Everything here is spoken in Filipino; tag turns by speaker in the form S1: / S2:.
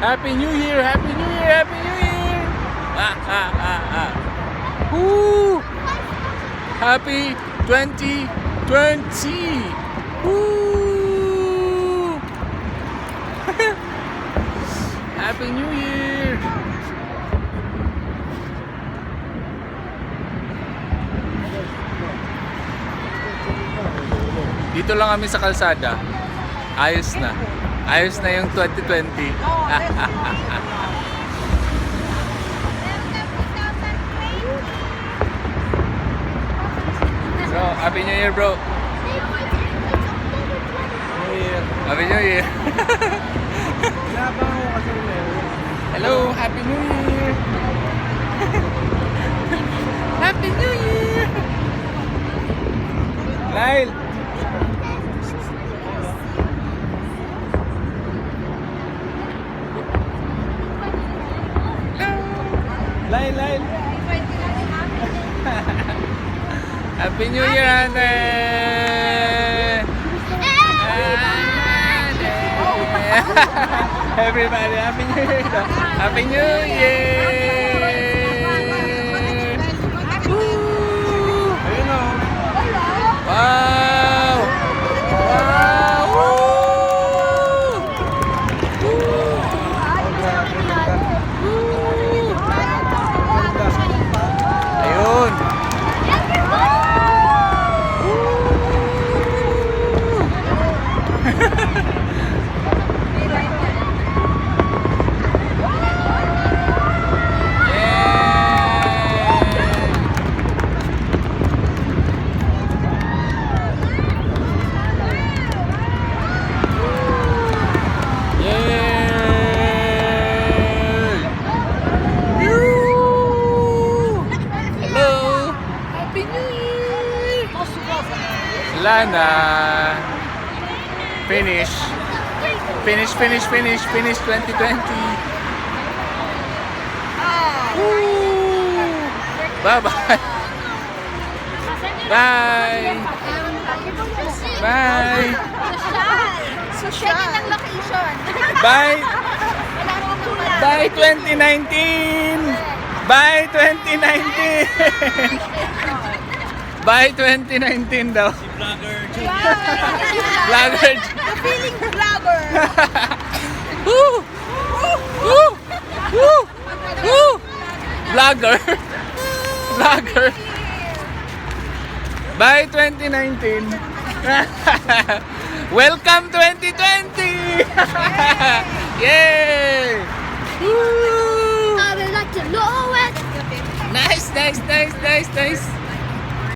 S1: Happy New Year! Happy New Year! Happy New Year! Woo! Happy 2020! Woo! Happy New Year! Dito lang kami sa kalsada. Ayos na. Ayos na yung 2020. So, Happy New Year, bro.
S2: New Year.
S1: Happy New Year.
S2: Labang ako kasi
S1: Hello, Happy New Year. Happy New Year. Lyle. Lyle. Happy New Year, ate. Everybody, Happy New Year. Happy New Year. Woo!
S2: ayun o.
S1: Wow! Wow! Woo! Ayun! Wala na. Finish 2020. Woo! Bye-bye. Bye. Bye.
S3: Social ng location.
S1: Bye. Bye 2019. Bye 2019. Bye 2019 daw. Vlogger.
S3: The feeling vlogger.
S1: Woo! Woo! Woo! Woo! Vlogger. Vlogger. Bye 2019. Welcome 2020. Yay! Woo!
S3: I would like to know it.
S1: Nice.